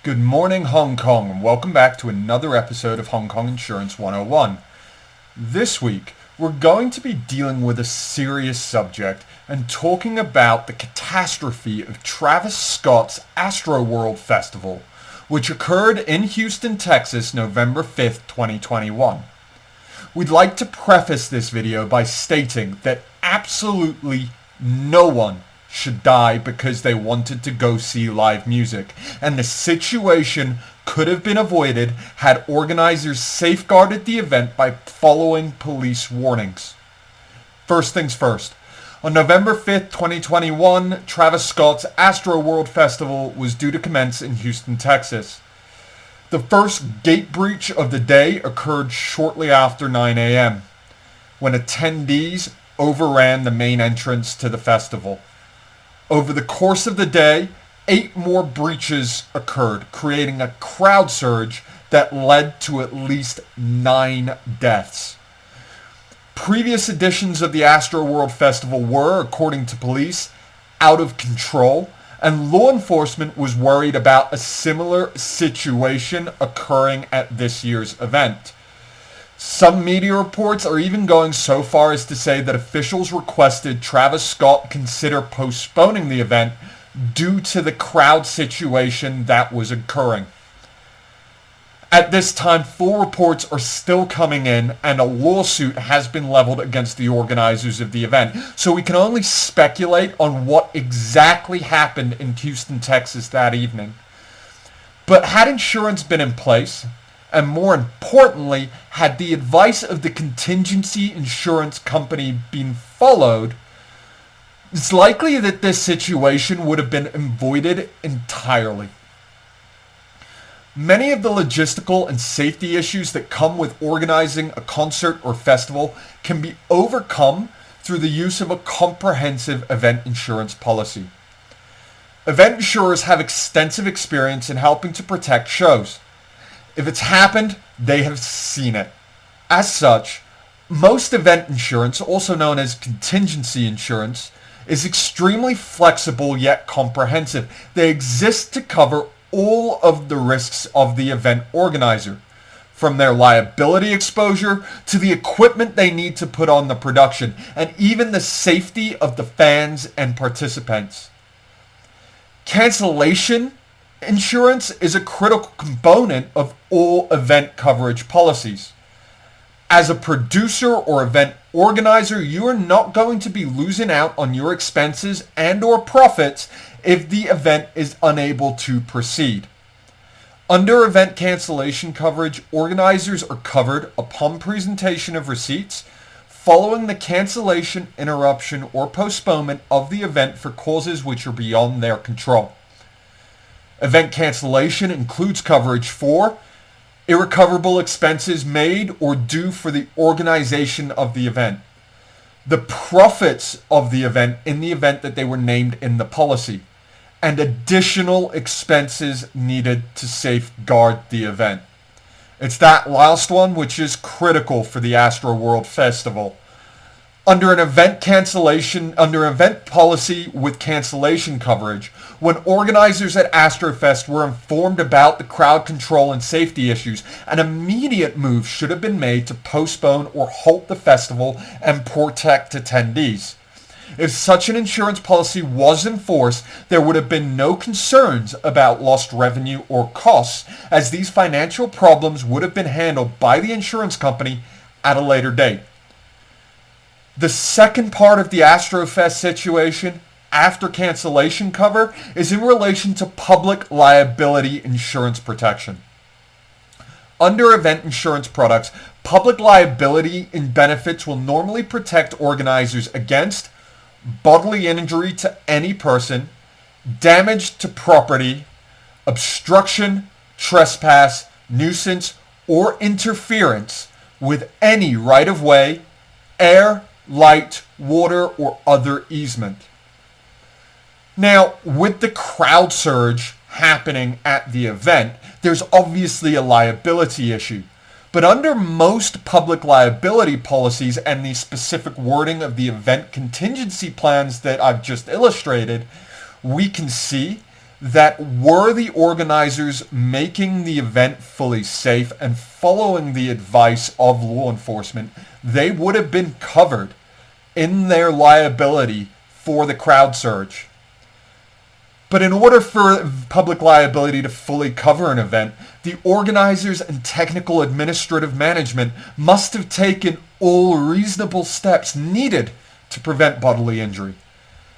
Good morning, Hong Kong, and welcome back to another episode of Hong Kong Insurance 101. This week, we're going to be dealing with a serious subject and talking about the catastrophe of Travis Scott's Astroworld Festival, which occurred in Houston, Texas, November 5th, 2021. We'd like to preface this video by stating that absolutely no one should die because they wanted to go see live music, and the situation could have been avoided had organizers safeguarded the event by following police warnings. First things first. On November 5th, 2021, Travis Scott's Astroworld Festival was due to commence in Houston, Texas. The first gate breach of the day occurred shortly after 9 a.m., when attendees overran the main entrance to the festival. Over the course of the day, 8 more breaches occurred, creating a crowd surge that led to at least 9 deaths. Previous editions of the Astroworld Festival were, according to police, out of control, and law enforcement was worried about a similar situation occurring at this year's event. Some media reports are even going so far as to say that officials requested Travis Scott consider postponing the event due to the crowd situation that was occurring. At this time, full reports are still coming in, and a lawsuit has been leveled against the organizers of the event, so we can only speculate on what exactly happened in Houston, Texas that evening. But had insurance been in place, and more importantly, had the advice of the Contingency insurance company been followed, it's likely that this situation would have been avoided entirely. Many of the logistical and safety issues that come with organizing a concert or festival can be overcome through the use of a comprehensive event insurance policy. Event insurers have extensive experience in helping to protect shows. If it's happened, they have seen it. As such, most event insurance, also known as contingency insurance, is extremely flexible yet comprehensive. They exist to cover all of the risks of the event organizer, from their liability exposure to the equipment they need to put on the production, and even the safety of the fans and participants. Cancellation insurance is a critical component of all event coverage policies. As a producer or event organizer, you are not going to be losing out on your expenses and or profits if the event is unable to proceed. Under event cancellation coverage, organizers are covered upon presentation of receipts following the cancellation, interruption, or postponement of the event for causes which are beyond their control. Event cancellation includes coverage for irrecoverable expenses made or due for the organization of the event, the profits of the event in the event that they were named in the policy, and additional expenses needed to safeguard the event. It's that last one which is critical for the Astroworld Festival. Under event policy with cancellation coverage, when organizers at Astrofest were informed about the crowd control and safety issues, an immediate move should have been made to postpone or halt the festival and protect attendees. If such an insurance policy was enforced, there would have been no concerns about lost revenue or costs, as these financial problems would have been handled by the insurance company at a later date. The second part of the Astrofest situation, after cancellation cover, is in relation to public liability insurance protection. Under event insurance products, public liability benefits will normally protect organizers against bodily injury to any person, damage to property, obstruction, trespass, nuisance, or interference with any right-of-way, air, light, water, or other easement. Now, with the crowd surge happening at the event, there's obviously a liability issue. But under most public liability policies and the specific wording of the event contingency plans that I've just illustrated, we can see that were the organizers making the event fully safe and following the advice of law enforcement, they would have been covered in their liability for the crowd surge. But in order for public liability to fully cover an event, the organizers and technical administrative management must have taken all reasonable steps needed to prevent bodily injury.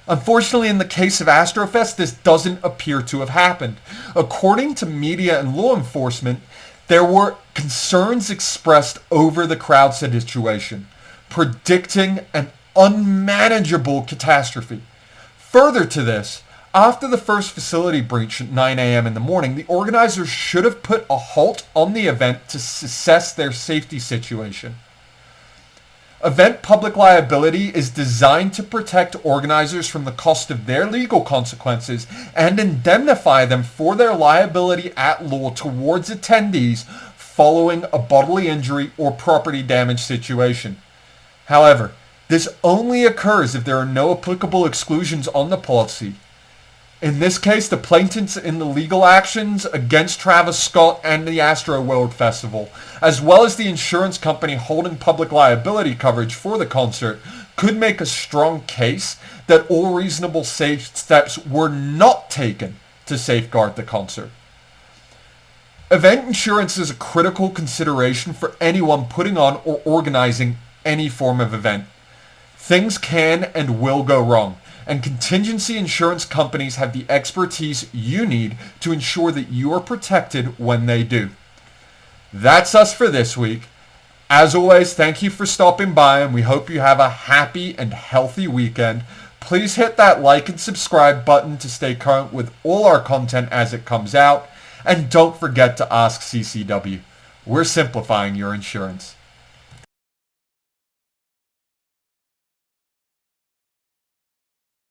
Unfortunately, in the case of Astrofest, this doesn't appear to have happened. According to media and law enforcement, there were concerns expressed over the crowd situation, predicting an unmanageable catastrophe. Further to this, after the first facility breach at 9 a.m. in the morning, the organizers should have put a halt on the event to assess their safety situation. Event public liability is designed to protect organizers from the cost of their legal consequences and indemnify them for their liability at law towards attendees following a bodily injury or property damage situation. However, this only occurs if there are no applicable exclusions on the policy. In this case, the plaintiffs in the legal actions against Travis Scott and the Astroworld Festival, as well as the insurance company holding public liability coverage for the concert, could make a strong case that all reasonable safe steps were not taken to safeguard the concert. Event insurance is a critical consideration for anyone putting on or organizing any form of event. Things can and will go wrong, and contingency insurance companies have the expertise you need to ensure that you are protected when they do. That's us for this week. As always, thank you for stopping by, and we hope you have a happy and healthy weekend. Please hit that like and subscribe button to stay current with all our content as it comes out. And don't forget to ask CCW. We're simplifying your insurance.